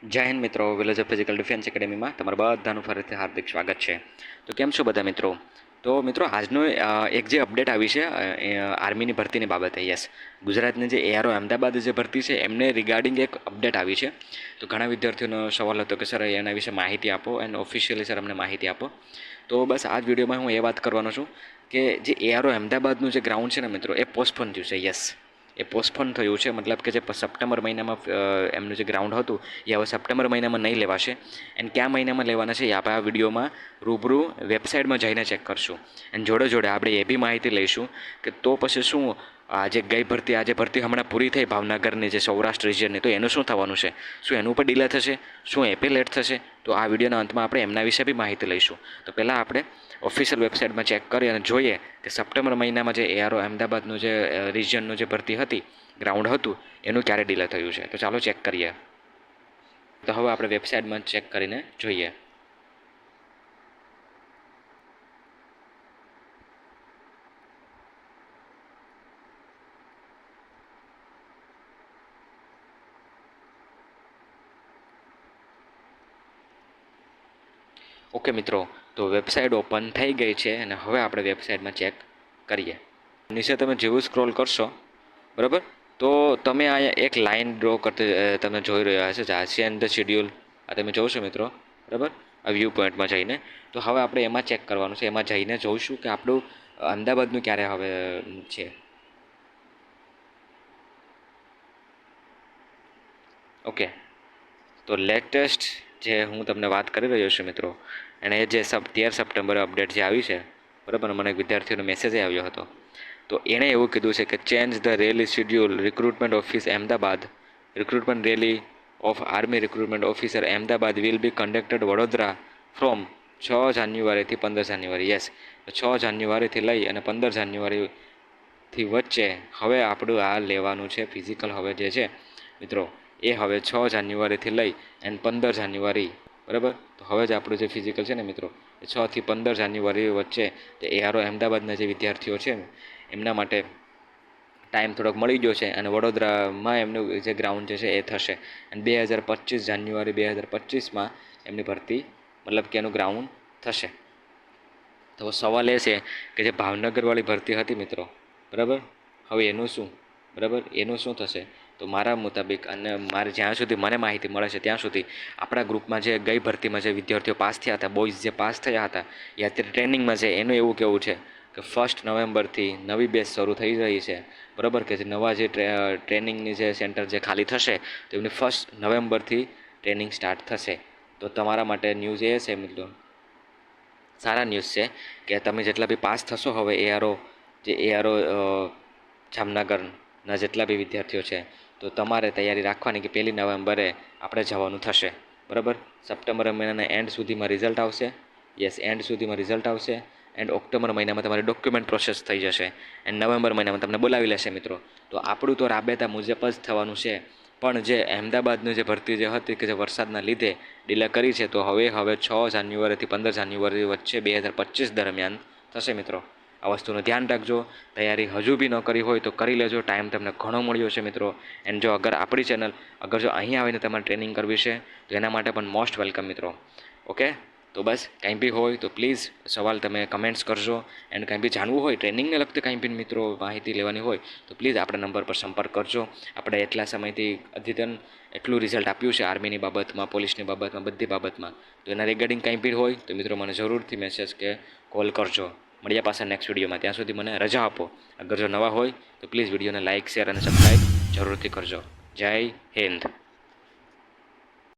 જય હિન્દ મિત્રો, village of physical defence એકેડેમીમાં તમારા બધાનું ફરીથી હાર્દિક સ્વાગત છે. તો કેમ છો બધા મિત્રો? તો મિત્રો આજનો એક જે અપડેટ આવી છે આર્મીની ભરતીની બાબતે. યસ, ગુજરાતની જે એઆરઓ અમદાવાદ જે ભરતી છે એમને રિગાર્ડિંગ એક અપડેટ આવી છે. તો ઘણા વિદ્યાર્થીઓનો સવાલ હતો કે સર એના વિશે માહિતી આપો એન્ડ ઓફિશિયલી સર અમને માહિતી આપો. તો બસ આ જ વિડીયોમાં હું એ વાત કરવાનો છું કે જે એઆરઓ અમદાવાદનું જે ગ્રાઉન્ડ છે ને મિત્રો, એ પોસ્ટપોન થયું છે. યસ, એ પોસ્ટપોન થયું છે. મતલબ કે જે સપ્ટેમ્બર મહિનામાં એમનું જે ગ્રાઉન્ડ હતું એ હવે સપ્ટેમ્બર મહિનામાં નહીં લેવાશે. એન્ડ કયા મહિનામાં લેવાના છે એ આપણે આ વિડીયોમાં રૂબરૂ વેબસાઇટમાં જઈને ચેક કરશું. એન્ડ જોડે જોડે આપણે એ બી માહિતી લઈશું કે તો પછી શું આજે ભરતી હમણાં પૂરી થઈ ભાવનગરની જે સૌરાષ્ટ્ર રિજિયનની, તો એનું શું થવાનું છે? શું એનું પણ ડિલે થશે? શું એ પણ લેટ થશે? તો આ વિડીયોના અંતમાં આપણે એમના વિશે બી માહિતી લઈશું. તો પહેલાં આપણે ઓફિશિયલ વેબસાઇટમાં ચેક કરી અને જોઈએ કે સપ્ટેમ્બર મહિનામાં જે એઆરઓ અમદાવાદનું જે રિજિયનનું જે ભરતી હતી, ગ્રાઉન્ડ હતું, એનું ક્યારે ડિલે થયું છે. તો ચાલો ચેક કરીએ. તો હવે આપણે વેબસાઇટમાં ચેક કરીને જોઈએ. ઓકે મિત્રો, તો વેબસાઇટ ઓપન થઈ ગઈ છે અને હવે આપણે વેબસાઇટમાં ચેક કરીએ. નીચે તમે જેવું સ્ક્રોલ કરશો, બરાબર, તો તમે અહીંયા એક લાઇન ડ્રો કરતી તમે જોઈ રહ્યા હશો, ઝાંસી એન્ડ ધ શેડ્યુલ. આ તમે જોશો મિત્રો, બરાબર, આ વ્યૂ પોઈન્ટમાં જઈને. તો હવે આપણે એમાં ચેક કરવાનું છે. એમાં જઈને જોઈશું કે આપણું અમદાવાદનું ક્યારે હવે છે. ઓકે, તો લેટેસ્ટ જે હું તમને વાત કરી રહ્યો છું મિત્રો, એણે જે 13 સપ્ટેમ્બરે અપડેટ જે આવી છે, બરાબર, મને એક વિદ્યાર્થીઓનો મેસેજ આવ્યો હતો. તો એણે એવું કીધું છે કે change the rally schedule recruitment office Ahmedabad. Recruitment rally of army recruitment officer Ahmedabad will be conducted Vadodara from 6 જાન્યુઆરીથી 15 જાન્યુઆરી. યસ, 6 જાન્યુઆરીથી લઈ અને 15 જાન્યુઆરીથી વચ્ચે હવે આપણું આ લેવાનું છે ફિઝિકલ. હવે જે છે મિત્રો, એ હવે 6 જાન્યુઆરીથી લઈ અને 15 જાન્યુઆરી, બરાબર. તો હવે જ આપણું જે ફિઝિકલ છે ને મિત્રો, એ 6 થી 15 જાન્યુઆરી વચ્ચે જે એઆરઓ અમદાવાદના જે વિદ્યાર્થીઓ છે એમના માટે ટાઈમ થોડોક મળી ગયો છે અને વડોદરામાં એમનું જે ગ્રાઉન્ડ જે છે એ થશે. અને 2025 જાન્યુઆરી 2025માં એમની ભરતી, મતલબ કે એનું ગ્રાઉન્ડ થશે. તો સવાલ એ છે કે જે ભાવનગરવાળી ભરતી હતી મિત્રો, બરાબર, હવે એનું શું? બરાબર, એનું શું થશે? તો મારા મુતાબિક અને મારે જ્યાં સુધી મને માહિતી મળે છે ત્યાં સુધી આપણા ગ્રુપમાં જે ગઈ ભરતીમાં જે વિદ્યાર્થીઓ પાસ થયા હતા, બોયઝ જે પાસ થયા હતા, એ અત્યારે ટ્રેનિંગમાં છે. એનું એવું કેવું છે કે 1 નવેમ્બરથી નવી બેચ શરૂ થઈ રહી છે, બરાબર, કે જે નવા જે ટ્રેનિંગની જે સેન્ટર જે ખાલી થશે તો એમની 1 નવેમ્બરથી ટ્રેનિંગ સ્ટાર્ટ થશે. તો તમારા માટે ન્યૂઝ એ છે મિત્રો, સારા ન્યૂઝ છે કે તમે જેટલા બી પાસ થશો હવે એઆરઓ જામનગરના જેટલા બી વિદ્યાર્થીઓ છે, તો તમારે તૈયારી રાખવાની કે 1 નવેમ્બરે આપણે જવાનું થશે, બરાબર. સપ્ટેમ્બર મહિનાના એન્ડ સુધીમાં રિઝલ્ટ આવશે. યસ, એન્ડ સુધીમાં રિઝલ્ટ આવશે. એન્ડ ઓક્ટોબર મહિનામાં તમારી ડોક્યુમેન્ટ પ્રોસેસ થઈ જશે. એન્ડ નવેમ્બર મહિનામાં તમને બોલાવી લેશે મિત્રો. તો આપણું તો રાબેતા મુજબ જ થવાનું છે. પણ જે અમદાવાદની જે ભરતી જે હતી કે જે વરસાદના લીધે ડિલે કરી છે, તો હવે 6 જાન્યુઆરીથી 15 જાન્યુઆરી વચ્ચે 2025 દરમિયાન થશે મિત્રો. આ વસ્તુનું ધ્યાન રાખજો. તૈયારી હજુ બી ન કરી હોય તો કરી લેજો. ટાઈમ તમને ઘણો મળ્યો છે મિત્રો. એન્ડ જો આપણી ચેનલ જો અહીં આવીને તમારે ટ્રેનિંગ કરવી છે તો એના માટે પણ મોસ્ટ વેલકમ મિત્રો. ઓકે, તો બસ કંઈ બી હોય તો પ્લીઝ સવાલ તમે કમેન્ટ્સ કરજો. એન્ડ કંઈ બી જાણવું હોય ટ્રેનિંગને લગતી કંઈ બી મિત્રો માહિતી લેવાની હોય તો પ્લીઝ આપણા નંબર પર સંપર્ક કરજો. આપણે એટલા સમયથી અદ્યતન એટલું રિઝલ્ટ આપ્યું છે આર્મીની બાબતમાં, પોલીસની બાબતમાં, બધી બાબતમાં. તો એના રિગાર્ડિંગ કંઈ બી હોય તો મિત્રો મને જરૂરથી મેસેજ કે કોલ કરજો. મળ્યા પાછા નેક્સ્ટ વિડીયોમાં. ત્યાં સુધી મને રજા આપો. અગર જો નવા હોય તો પ્લીઝ વિડીયોને લાઇક, શેર અને સબસ્ક્રાઈબ જરૂરથી કરજો. જય હિન્દ.